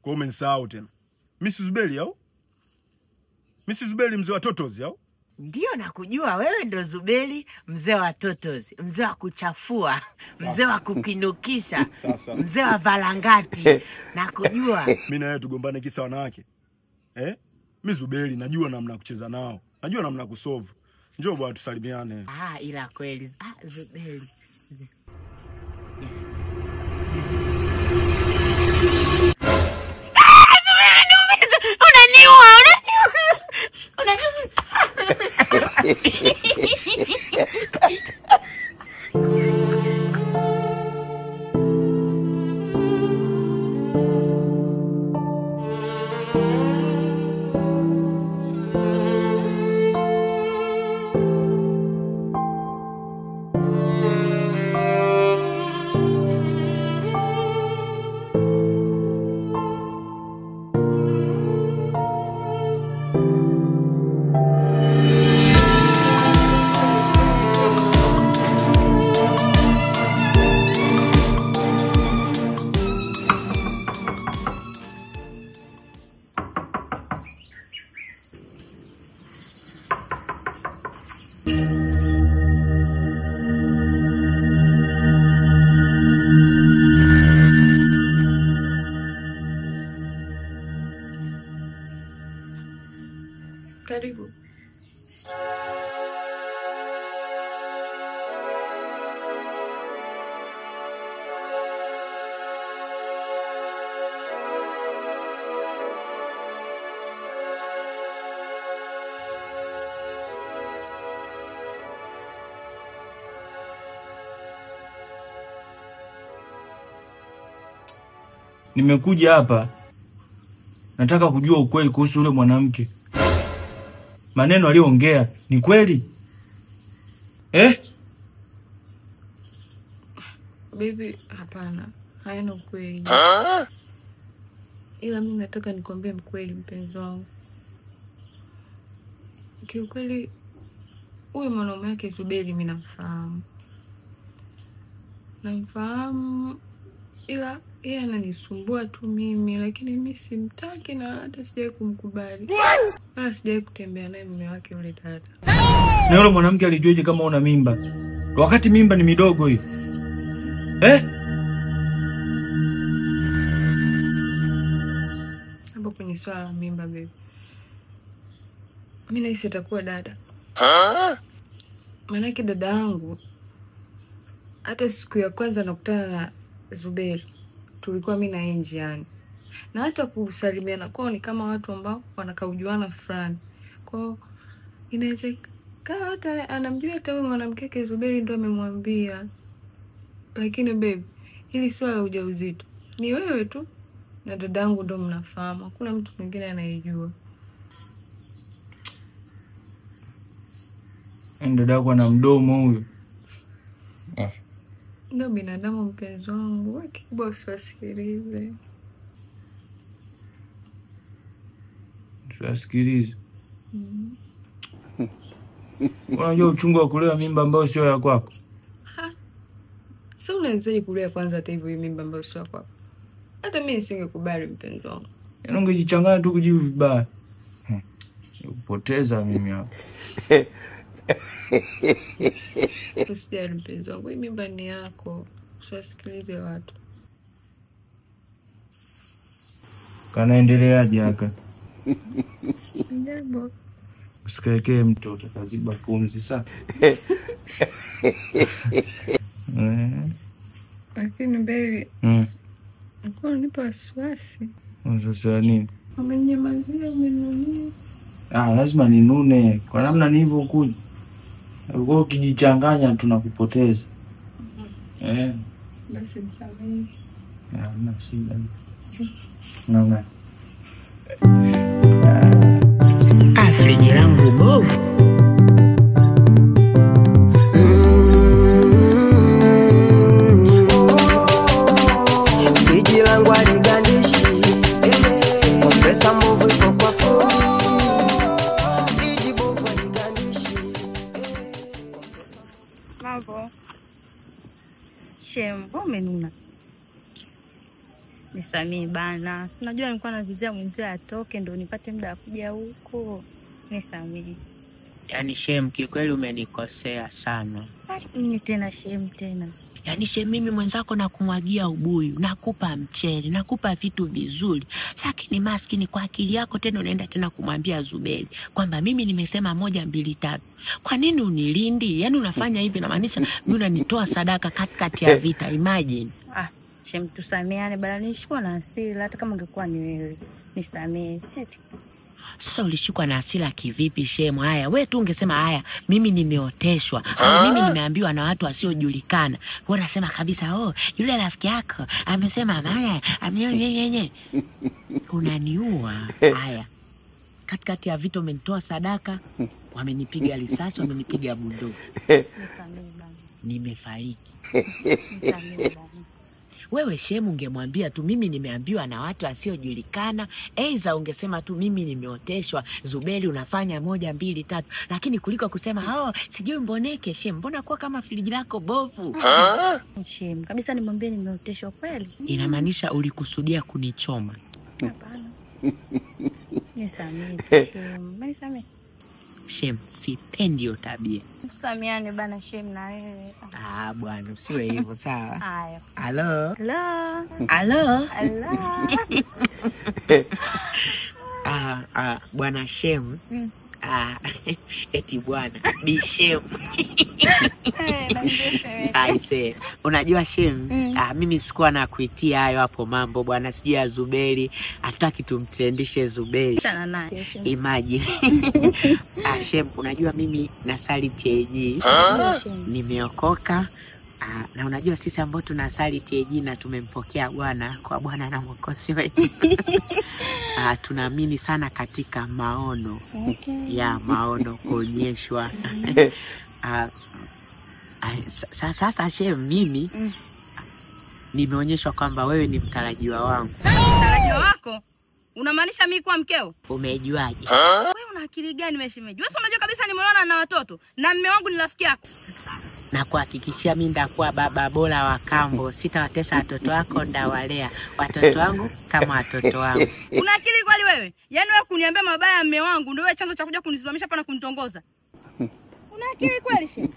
Kwa umenisahau tena. Mrs. Belly au? Mrs. Belly mzee wa Totozi au? Ndio nakujua wewe ndo Zubeli mzee wa Totozi, mzee wa kuchafua, mzee wa kukinukisha, mzee wa valangati. Nakujua. Mimi na wewe tugombane kisa wanawake. Mimi Zubeli najua namna kucheza nao. Najua namna kusolve. Njoo bwana tusalimiane. Ila kweli. Zubeli. Karibu. Nimekuja hapa nataka kujua ukweli kuhusu yule mwanamke. Maneno aliyoongea ni kweli? Baby, hapana. Haina ukweli. Ila mimi nataka nikwambie mkweli mpenzi wangu. Kiukweli huyu mwanaume wake Zubeli mimi namfahamu. Namfahamu ila yeye ananisumbua tu mimi, lakini mimi simtaki na hata sijai kumkubali. Wala sijai kutembea naye mume wake yule dada. Na yule mwanamke alijuaje kama una mimba? Wakati mimba ni midogo hiyo. Hapo kwenye swala la mimba baby. Mimi nahisi itakuwa dada. Maana dada yangu hata siku ya kwanza nakutana na Zubeli tulikuwa mimi na yeye njiani. Na hata kusalimiana kwao ni kama watu ambao wanakaujuana fulani. Kwao inawezekana hata anamjua hata huyo mwanamke wake Zubeli ndo amemwambia. Lakini baby, hili swala la ujauzito ni wewe tu na dadangu ndo mnafahamu. Hakuna mtu mwingine anayejua. Dadako ana mdomo huyo. Ndio binadamu mpenzi wangu, wewe kikubwa usiwasikilize. Usiwasikilize. Unajua uchungu wa kulea mimba ambayo sio ya kwako? Sasa unaanzaje kulea kwanza hata hivyo mimba ambayo sio ya kwako? Hata mimi nisingekubali mpenzi wangu. Yaani ungejichanganya tu kujibu vibaya. Upoteza mimi hapo. Usijali mpenzi wangu, hii mimba ni yako. Usiwasikilize watu. Kanaendeleaje haka? Jambo. Usikaekee mtoto kaziba pumzi sana. Lakini baby. Nakuwa nipa wasiwasi. Sasa nini? Amenyamazia, umenunia. Lazima ninune. Kwa namna nilivyokuja. Wewe ukijichanganya tunakupoteza. Basi msamehe. Hamna shida. Naona. Friji langu bovu. Friji langu aligandishi. Pesa mbovu iko kwa fundi. Friji bovu aligandishi. Mambo. Shembo umenuna. Nisamee bana. Si unajua nilikuwa navizia mwenzio atoke ndo nipate muda wa kuja huko. Nisamee. Yaani Shem, kikweli umenikosea sana. Mimi tena Shem tena. Yaani Shem, mimi mwenzako nakumwagia ubuyu, nakupa mchele, nakupa vitu vizuri. Lakini maskini kwa akili yako tena unaenda tena kumwambia Zuberi kwamba mimi nimesema 1 2 3. Kwa nini unilindi? Yaani unafanya hivi na maanisha mimi unanitoa sadaka katikati ya vita. Imagine. Shem, tusameane bana, nilishikwa na hasira hata kama ungekuwa ni wewe. Nisamee. Sasa ulishikwa na hasira kivipi Shem? Haya, wewe tu ungesema haya, mimi nimeoteshwa au mimi nimeambiwa na watu wasiojulikana. Wewe unasema kabisa yule rafiki yako amesema haya, amenyenyenye. Unaniua. Haya. Katikati ya vita umenitoa sadaka, wamenipiga risasi, wamenipiga bunduki. Nisamee bana. Nimefariki. Nisamee bana. Wewe Shem, ungemwambia tu mimi nimeambiwa na watu wasiojulikana, aidha ungesema tu mimi nimeoteshwa, Zuberi unafanya 1 2 3, lakini kuliko kusema sijui mboneke. Shem, mbona kwa kama friji lako bovu? Shem, kabisa nimwambie nimeoteshwa kweli. Inamaanisha ulikusudia kunichoma. Hapana. Nisamee Shem. Nisamee. Shem, sipendi hiyo tabia. Tusameane bana Shem na wewe. Bwana, usiwe hivyo sawa? Haya. Halo. Hello. Halo. Hello. Bwana Shem. Eti bwana Bi Shem. Aise, unajua Shem, mimi sikuwa na kuitia hayo hapo mambo bwana, sijui ya Zuberi, hataki tumtrendishe Zuberi. Chana naye. Imagine. Shem, unajua mimi nasali TAG. Nimeokoka. Na unajua sisi ambao tunasali TAG na tumempokea Bwana kwa Bwana na Mwokozi wetu. Tunaamini sana katika maono. Ya maono kuonyeshwa. Sasa Shem, mimi nimeonyeshwa kwamba wewe ni mtarajiwa wangu. Mtarajiwa wako? Unamaanisha mimi kuwa mkeo? Umejuaje? Wewe una akili gani meshemeji? Wewe unajua kabisa nimeona na watoto na mume wangu ni rafiki yako. Na kuhakikishia mimi ndakuwa baba bora wa kambo, sitawatesa watoto wako, ndawalea watoto wangu kama watoto wangu. Una akili kweli wewe? Yaani wewe kuniambia mabaya ya mume wangu ndio wewe chanzo cha kuja kunisimamisha hapa na kunitongoza? Una akili kweli Shem?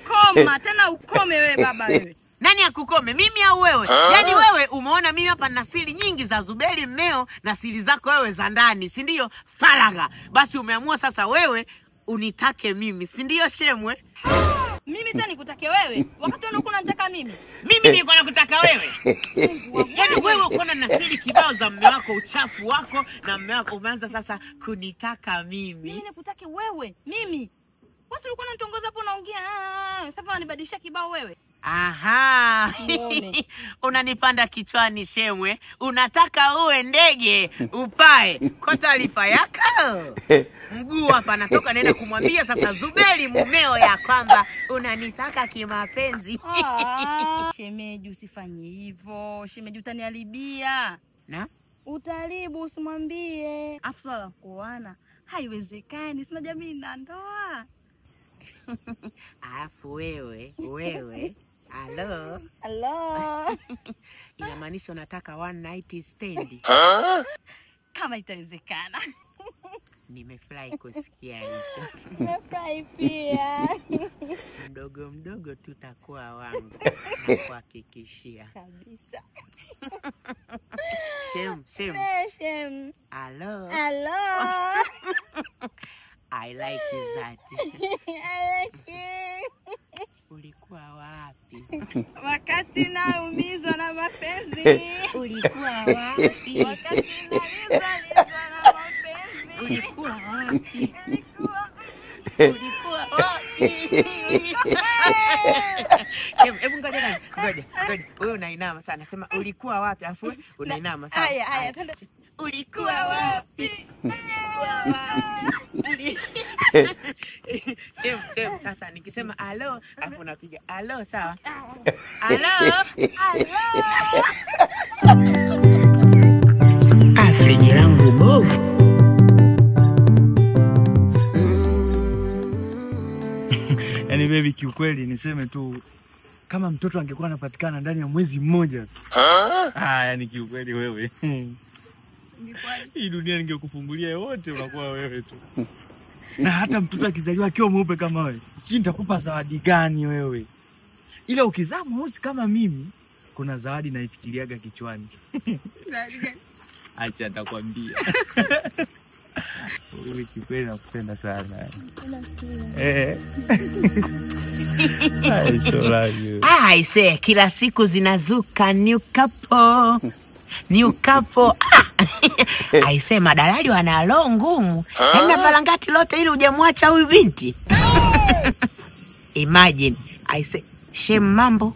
Koma, tena ukome wewe baba wewe. Nani akukome, mimi au wewe? Yaani wewe umeona mimi hapa na siri nyingi za Zuberi mmeo na siri zako wewe za ndani, si ndio? Faragha. Basi umeamua sasa wewe unitake mimi, si ndio Shemwe? Mimi tena nikutake wewe? Wakati wewe unataka mimi? Mimi nilikuwa nakutaka wewe. Yaani wewe uko na siri kibao za mume wako, uchafu wako na mume wako, umeanza sasa kunitaka mimi. Mimi nikutake wewe? Mimi? Wewe ulikuwa unanitongoza hapo unaongea. Sasa unanibadilisha kibao wewe. Aha. Unanipanda kichwani Shemwe. Unataka uwe ndege upae. Kwa taarifa yako, mguu hapa natoka naenda kumwambia sasa Zuberi mumeo ya kwamba unanitaka kimapenzi. Shemeji usifanye hivyo. Shemeji utaniharibia. Na? Utaharibu, usimwambie. Afu swala kuoana haiwezekani. Sina jamii na ndoa. Alafu wewe. Halo. Inamaanisha unataka 1 night stand? Kama itawezekana. Nimefurahi kusikia hicho. Nimefurahi pia. Mdogo mdogo tutakuwa wangu, nakuhakikishia. Kabisa. Shem. Shem. Halo. I like that. I like you. Ulikuwa wapi? Wakati naumizwa na mapenzi. Ulikuwa wapi? Wakati naumizwa na mapenzi. Ulikuwa wapi? Hebu ngoja. Wewe unainama sana. Sema ulikuwa wapi? Afu unainama sana. Haya, twende. Ulikuwa wapi? Shem, sasa nikisema alo, afu unapiga alo, sawa? Alo. Friji langu bovu. Yaani baby, kiukweli niseme tu kama mtoto angekuwa anapatikana ndani ya mwezi mmoja. Yani kiukweli wewe. Hii dunia ningekufungulia wote unakuwa wewe tu. Na hata mtoto akizaliwa akiwa mweupe kama wewe, sijui nitakupa zawadi gani wewe. Ila ukizaa mweusi kama mimi, kuna zawadi naifikiriaga kichwani. Zawadi gani? Acha nitakwambia. Wewe kikweli nakupenda sana. I so love you. Aise, kila siku zinazuka new couple. New couple. Aise, madalali wana roho ngumu. Hana valangati lote ili hujamwacha huyu binti. Imagine. Aise, shem mambo.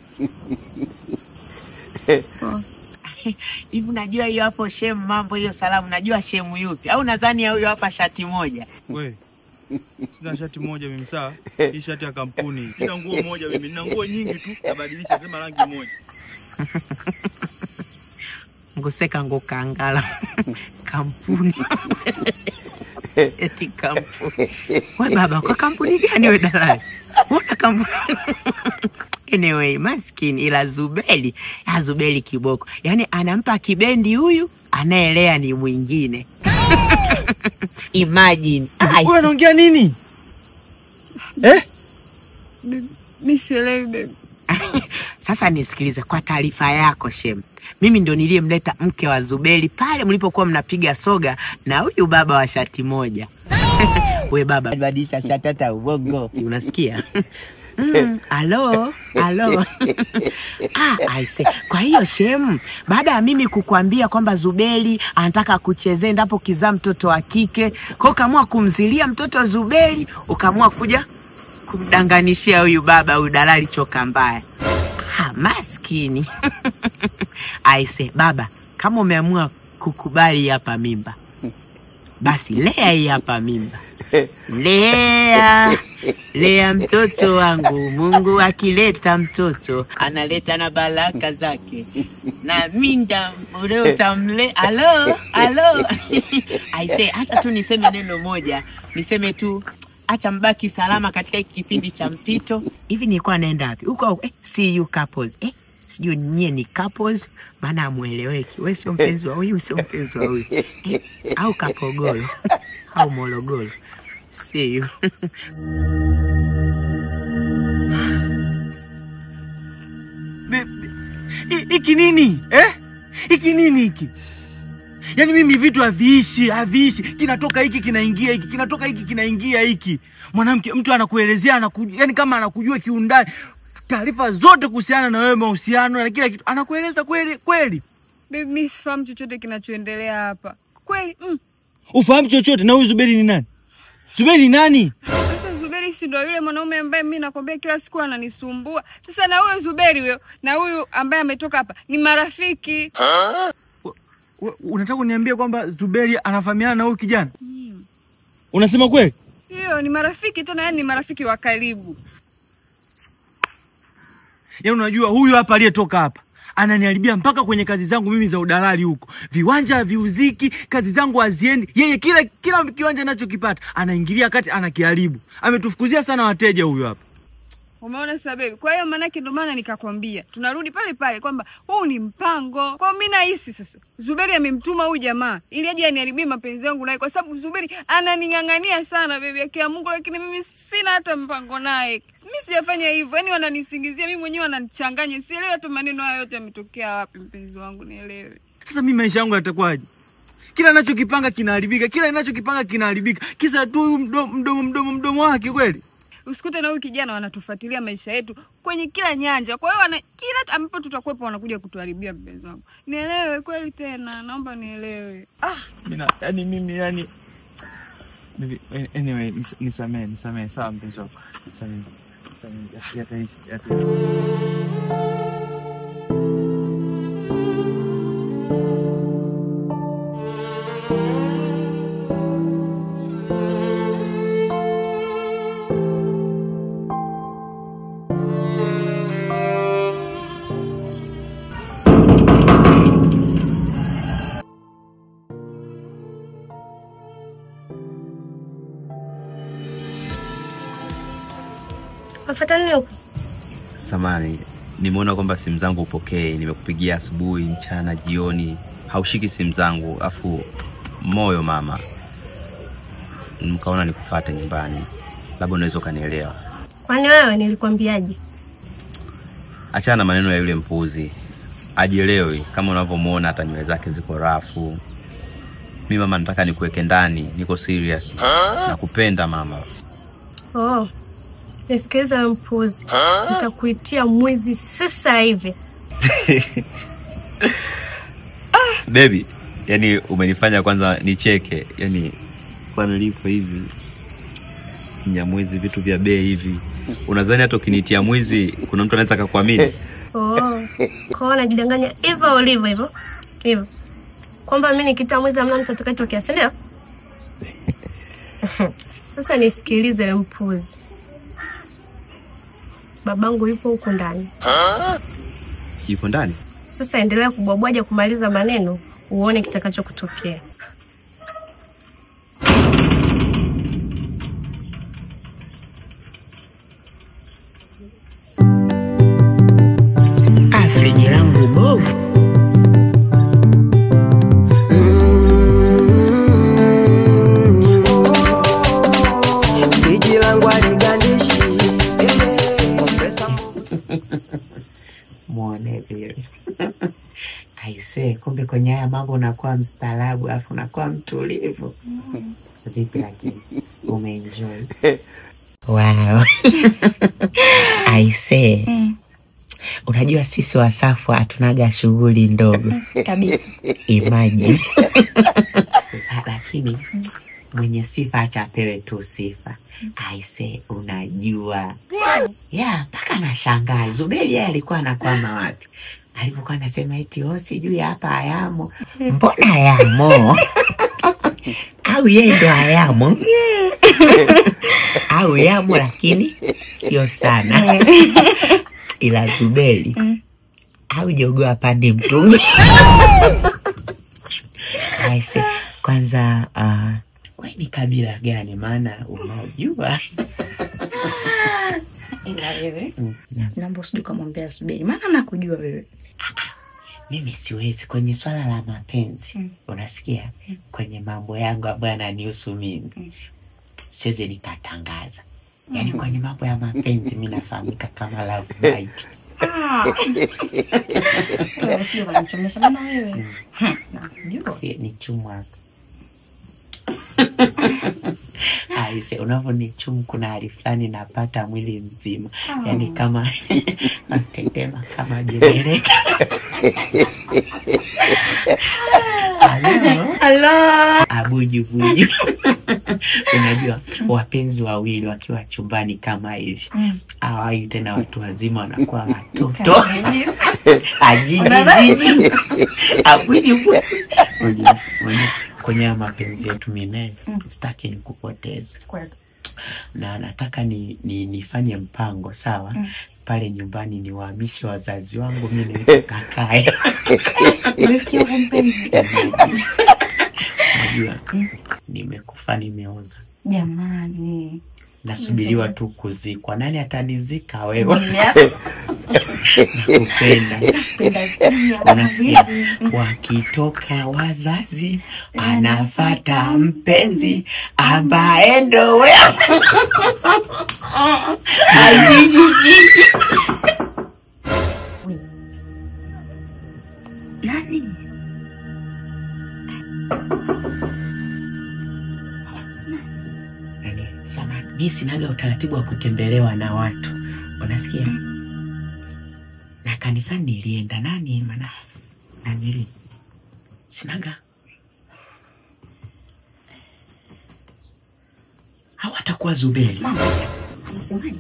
Hivi unajua hiyo hapo shem mambo hiyo salamu, najua shemu yupi? Au nadhani huyo hapa shati moja? We, sina shati moja mimi sawa. Hii shati ya kampuni. Sina nguo moja mimi, nina nguo nyingi tu, nabadilisha kama rangi moja. Nguseka ngokangala. Kampuni. Eti kampuni. Wewe baba, kwa kampuni gani wewe dalali? Una kampuni? Anyway, maskini ila Zubeli. Ya Zubeli kiboko. Yaani anampa kibendi huyu, anaelea ni mwingine. Imagine. Wewe unaongea nini? Mimi sielewi baby. Sasa nisikilize kwa taarifa yako shem. Mimi ndo niliyemleta mke wa Zubeli pale mlipokuwa mnapiga soga na huyu baba wa shati moja. We baba, badilisha chatata ubongo. Unasikia? Alo. Aise. Kwa hiyo shem, baada ya mimi kukuambia kwamba Zubeli anataka kuchezea ndapo kizaa mtoto wa kike, kwa ukaamua kumzilia mtoto Zubeli, ukaamua kuja kumdanganishia huyu baba, huyu dalali choka mbaya. Maskini. Aise, baba, kama umeamua kukubali hapa mimba, basi lea hii hapa mimba. Lea mtoto wangu. Mungu akileta mtoto analeta na baraka zake. Na minda leo tamle. Alo. Aise, hata tu niseme neno moja. Niseme tu acha mbaki salama katika kipindi cha mpito. Hivi nilikuwa naenda wapi? Huko see you couples. Sijui nyie ni couples, maana amueleweki. Wewe sio mpenzi wa huyu, sio mpenzi wa huyu. Au kapogolo. Au mologolo. See you. Iki nini? Iki nini hiki? Yaani mimi vitu haviishi. Kinatoka hiki kinaingia hiki, kinatoka hiki kinaingia hiki. Mwanamke mtu anakuelezea yaani kama anakujua kiundani. Taarifa zote kuhusiana na wewe, mahusiano na kila kitu anakueleza kweli. Baby, mimi sifahamu chochote kinachoendelea hapa. Kweli? Ufahamu chochote? Na huyu Zubeli ni nani? Zubeli ni nani? Sasa Zubeli si ndio yule mwanaume ambaye mimi nakwambia kila siku ananisumbua. Sasa na huyo Zubeli huyo na huyu ambaye ametoka hapa ni marafiki. Unataka kuniambia kwamba Zubeli anafahamiana na huyu kijana? Unasema kweli? Hiyo ni marafiki tena, yani ni marafiki wa karibu. Yaani unajua huyu hapa aliyetoka hapa ananiharibia mpaka kwenye kazi zangu mimi za udalali huko. Viwanja viuziki, kazi zangu haziendi. Yeye kila kiwanja anachokipata anaingilia kati, anakiharibu. Ametufukuzia sana wateja huyu hapa. Umeona sababu? Kwa hiyo maana ndio maana nikakwambia tunarudi pale kwamba huu ni mpango. Kwa mimi nahisi sasa Zuberi amemtuma huyu jamaa ili aje aniharibie mapenzi yangu naye, kwa sababu Zuberi ananingangania sana baby yake ya Mungu, lakini mimi sina hata mpango naye. Mimi sijafanya hivyo. Yaani wananisingizia mimi mwenyewe, wananichanganya. Sielewi hata maneno hayo yote yametokea wapi mpenzi wangu, nielewe. Sasa mimi maisha yangu yatakuwaje? Kila ninachokipanga kinaharibika. Kisa tu mdomo wake kweli. Usikute na huyu kijana wanatufuatilia maisha yetu kwenye kila nyanja. Kwa hiyo kila ambapo tutakuepo wanakuja kutuharibia mpenzi wangu. Nielewe kweli tena, naomba nielewe. Mimi anyway, nisamee sawa mpenzi wangu. Nisamee. Yataishi. Unafuata nini huko? Samani, nimeona kwamba simu zangu upokee, nimekupigia asubuhi, mchana, jioni, haushiki simu zangu, afu moyo mama. Nikaona nikufuate nyumbani. Labda unaweza kanielewa. Kwani wewe nilikwambiaje? Achana maneno ya yule mpuzi. Ajielewi kama unavyomuona hata nywele zake ziko rafu. Mimi mama nataka nikuweke ndani, niko serious. Nakupenda mama. Oh. Nisikilize mpuzi. Nitakuitia mwizi sasa hivi. Baby, yani umenifanya kwanza nicheke. Yani kwa nilipo hivi Nyamwezi vitu vya bei hivi. Unadhani hata ukinitia mwizi kuna mtu anaweza kukuamini? Oh. Kwa unajidanganya hivyo ulivyo hivyo. Hivyo. Kwamba mimi nikiita mwizi amna mtu atakayetokea, si ndio? Sasa nisikilize mpuzi. Babangu yupo huko ndani. Yupo ndani? Sasa endelea kubwabwaja kumaliza maneno uone kitakachokutokea. Friji langu bovu. Friji langu aligandishi. Muone vile. Aise, kumbe kwenye haya mambo unakuwa mstaarabu afu unakuwa mtulivu. Vipi lakini umeenjoy? Wow. Aise. Unajua sisi Wasafu hatunaga shughuli ndogo Kabisa. Imagine. Lakini mwenye sifa acha apewe tu sifa. Aise, unajua. Paka nashangaa. Zubeli yeye alikuwa anakwama wapi? Alipokuwa anasema eti sijui hapa hayamo. Mbona hayamo? Au yeye ndo hayamo? Au yamo lakini sio sana. Ila Zubeli au jogoa pande mtungi. Aise, kwanza wewe ni kabila gani maana unajua? Ila wewe naomba usije kumwambia Zubeli maana nakujua wewe. Mimi siwezi kwenye swala la mapenzi. Unasikia? Kwenye mambo yangu ambayo yananihusu mimi. Siwezi nikatangaza. Yaani kwenye mambo ya mapenzi mimi nafahamika kama Love Night. Wewe sio unachomesha mama wewe. Ni chumwa. Aise, unavyonichumu kuna hali fulani napata mwili mzima. Yaani kama natetema kama jenereta. Hello. Abuju. Unajua wapenzi wawili wakiwa chumbani kama hivi. Hawai tena watu wazima wanakuwa watoto. Ajiji. Abuju. Kwenye mapenzi yetu mimi sitaki nikupoteze. Na nataka nifanye mpango, sawa? Pale nyumbani niwahamishe wazazi wangu mimi nikakae. Unafikia kumpenzi? Najua nimekufa nimeoza. Jamani. Nasubiriwa tu kuzikwa. Nani atanizika wewe? Nakupenda. Unasikia? Wakitoka wazazi anafata mpenzi ambaye ndo wewe. Ajiji. Nani? Sana, mimi sinaga utaratibu wa kutembelewa na watu. Unasikia? Na kanisani nilienda nani maana? Nani? Sinaga. Hawatakuwa Zubeli. Mama, unasemaje?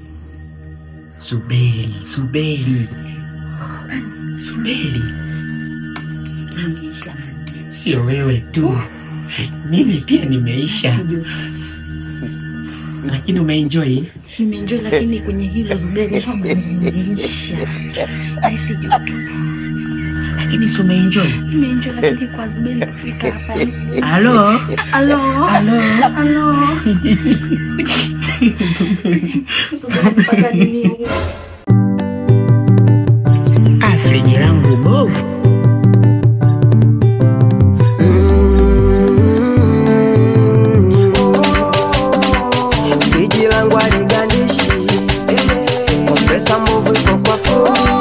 Zubeli. Nimeisha. Sio wewe tu. Mimi pia nimeisha. Lakini umeenjoy? Nimeenjoy lakini kwenye hilo Zubeli kama nimeisha. Haisi joto. Lakini si umeenjoy? Nimeenjoy lakini kwa Zubeli kufika hapa hivi. Halo. Zubeli kupata nini? langu bovu. Friji langu aligandishi, kompresa mbovu iko kwa fundi.